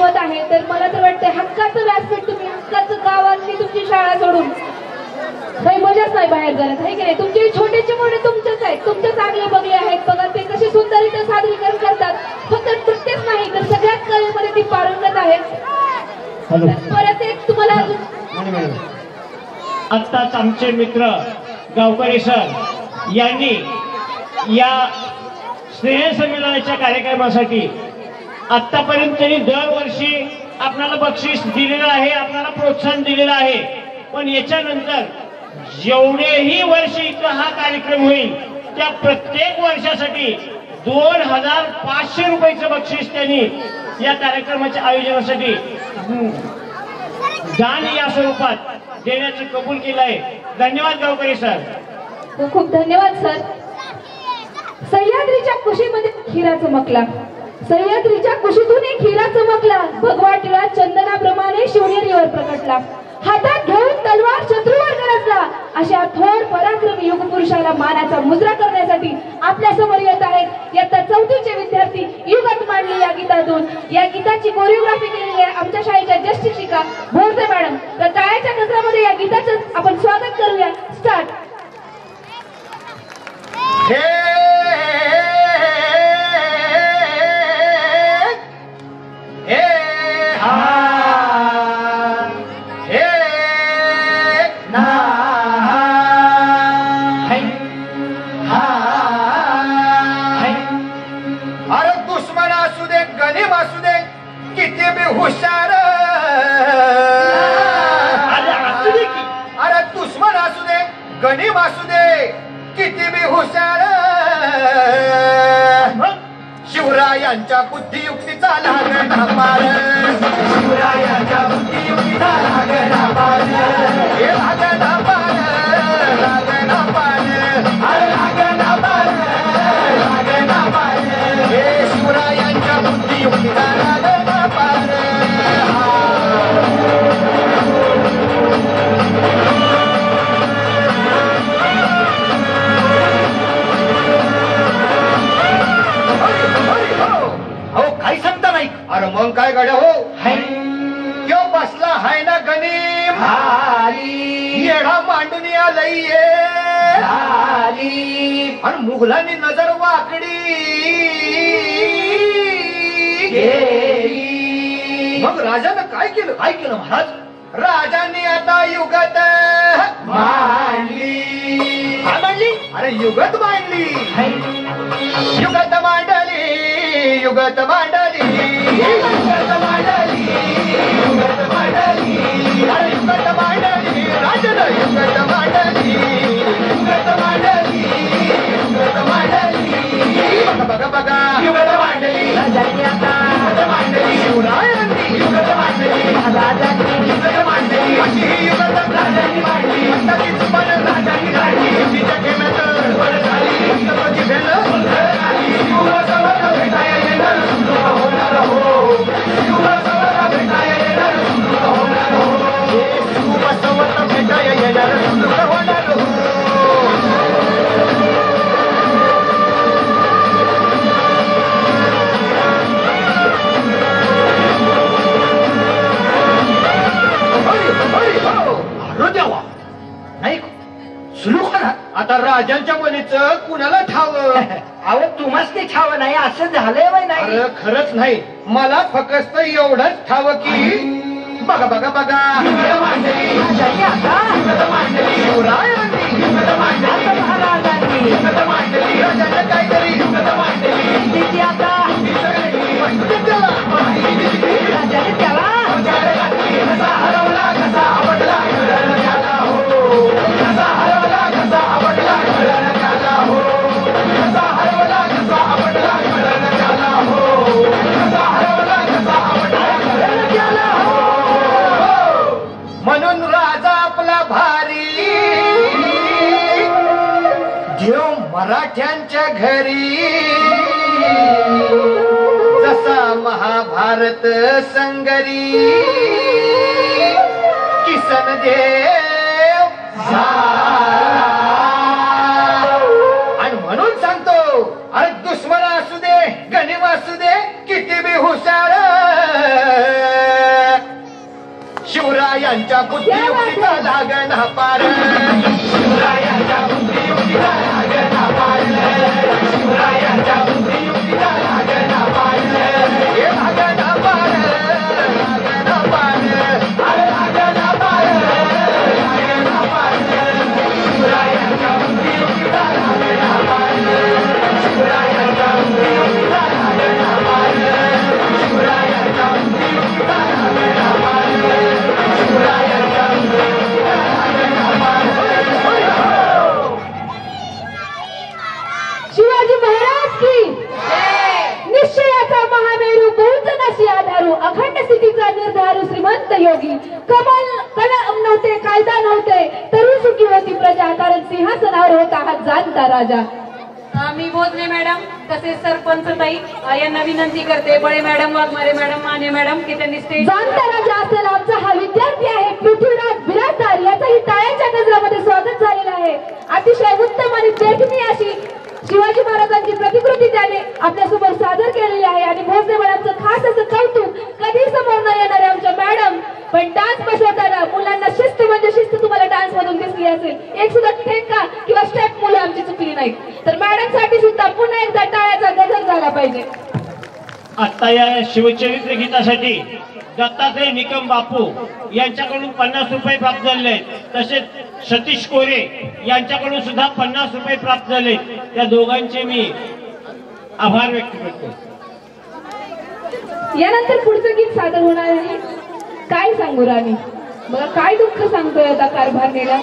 होत आहे तर मला तर वाटतंय हक्काचं व्यासपीठ तुम्ही हक्काचं गाव आणली तुमची शाळा सोडून काही मजाच नाही बाहेर जाण्यात आहे की नाही. तुमचे छोटेचे मोठे तुमचेच आहेत, तुमचेच आगले बगले आहेत बघा ते कसे सुंदरीत सादरीकरण करतात. फक्त नृत्यच नाही तर सगळ्याच कलेमध्ये ती पारंगत आहेत. परत एक तुम्हाला आत्ताच आमचे मित्र गावकरी सर यांनी या स्नेह संमेलनाच्या कार्यक्रमासाठी आतापर्यंत तरी दरवर्षी आपल्याला बक्षीस दिलेलं आहे, आपल्याला प्रोत्साहन दिलेलं आहे. पण याच्यानंतर जेवढेही वर्ष इथं हा कार्यक्रम होईल त्या प्रत्येक वर्षासाठी 2500 रुपयाचं बक्षीस त्यांनी या कार्यक्रमाच्या आयोजनासाठी दान या स्वरूपात देण्याचं कबूल केलं आहे. धन्यवाद गावकरी सर. खूप खूप धन्यवाद सर. सह्याद्रीच्या कुशीमध्ये हिरा चमकला, सह्याद्रीच्या कुशीतून एक हिरा चमकला, भगवा टिळा चंदनाप्रमाणे शिवनेरीवर प्रकटला, हातात घेऊन तलवार शत्रूवर गरजला. अशा थोर पराक्रमी युगपुरुषाला मानाचा मुजरा करण्यासाठी आपल्या समोर येत आहेत इयत्ता 4वीचे विद्यार्थी. युगत मांडली या गीतातून. या गीताची कोरिओग्राफी केलेली आहे आमच्या शाळेच्या ज्येष्ठ शिक्षिका भोरसे मॅडम. तर टाळ्याच्या गजरामध्ये या गीताचं आपण स्वागत करूया. स्टार्ट. हुशार अरे दुश्मन असू दे गणिम असू दे किती बी हुशार, शिवरायांच्या बुद्धियुक्तीचा लागणा पार, शिवरायांच्या बुद्धियुक्तीचा लागणा पार, हे लागणा पार लागणा पार लागणा पार लागणा पार, हे शिवरायांच्या बुद्धियुक्तीचा लागणा पार. काही सांगता नाही. अरे मग काय गड्या हो यो बसला हाय ना गणिम येडा मांडून आलंय आणि मुघलांनी नजर वाकडी मग राजानं काय केलं महाराज? राजांनी आता युगत मांडली. अरे युगत मांडली, युगत मांडली, युगत मांडली, युगत मांडली, युगत मांडली, अरे युगत मांडली, राजानं युगत मांडली, युगत मांडली, युगत मांडली. बघा बघा युगत मांडली राजांनी आता युगत मांडली, शिवरायांनी युगत मांडली, महाराजांनी युगत मांडली, अशी युगत राजांनी मांडली. आत्ताची पण राजांनी काढली, तिच्या घेण्यात गडबड झाली, पुस्तकाची भेल झाली. शिवरायाला भेटाया येणार सुंदर होणार हो, शिवरायाला भेटाया येणार सुंदर होणार हो, शिवबसवत भेटाया येणार सुंदर होणार हो. नाही सुरू करा आता राजांच्या मुलीचं कुणाला ठाव? अहो तुम्हाच ते ठाव नाही असं झालंय वय नाही. खरंच नाही, मला फक्त एवढंच ठाव की बघा बघा बघा राजांनी काहीतरी राजाने त्याला हरवला कसा आवडला म्हणून राजा आपला भारी देव मराठ्यांच्या घरी जसा महाभारत संगरी किसन देव आणि म्हणून सांगतो अरे दुश्मन असू दे गणिम असू दे किती बी हुशार शिवरायांच्या बुद्धियुक्तीचा लागना पार शिवरायांच्या बुद्धियुक्तीचा लागना पार शिवरायांच्या बुद्धियुक्तीचा लागना पार हे लागना पार लागना पार अरे लागना पार लागना पार शिवरायांच्या बुद्धियुक्तीचा लागना पार शिवरायांच्या बुद्धियुक्तीचा लागना पार शिवरायांच्या बुद्धियुक्तीचा लागना पार शिवरायांच्या बुद्धियुक्तीचा लागना पार शिवाजी महाराज की निश्चयाचा महामेरू बहुजनाशी आधारू अखंड स्थितीचा निर्धारू श्रीमंत योगी कलम नव्हते कायदा नव्हते तरी सुखी होती प्रजा कारण सिंहासनावर होता हा जाणता राजा. मी भोसले मॅडम तसेच सरपंच ताई यांना विनंती करते बळे madam Waghmare madam Mane madam की त्यांनी स्टेज जाणता राजा असलेला आमचा हा विद्यार्थी आहे पृथ्वीराज बिराजदार याचंही टाळ्यांच्या नजरामध्ये स्वागत झालेलं आहे. अतिशय उत्तम आणि देखणी अशी शिवाजी महाराजांची प्रतिकृती त्याने आपल्यासमोर सादर केलेली आहे आणि भोसले मॅडमचं खास असं कौतुक कधी समोर न येणारे आमच्या मॅडम पण डान्स बसवताना मुलांना शिस्त म्हणजे शिस्त तुम्हाला डान्स मधून दिसली असेल. एक सुद्धा ठेका किंवा स्टेप मुलं आमची चुकली नाही तर मॅडम साठी सुद्धा पुन्हा एकदा टाळ्याचा गजर झाला पाहिजे. आता या शिवचरित्र गीतासाठी दत्तात्रय निकम बापू यांच्याकडून 50 रुपये प्राप्त झाले आहेत. तसेच सतीश कोरे यांच्याकडून सुद्धा 50 रुपये प्राप्त झाले. त्या दोघांचे मी आभार व्यक्त करतो. यानंतर पुढचं गीत सादर होणार आहे काय सांगू राणी. बघा काय दुःख सांगतोय आता कारभार नेला.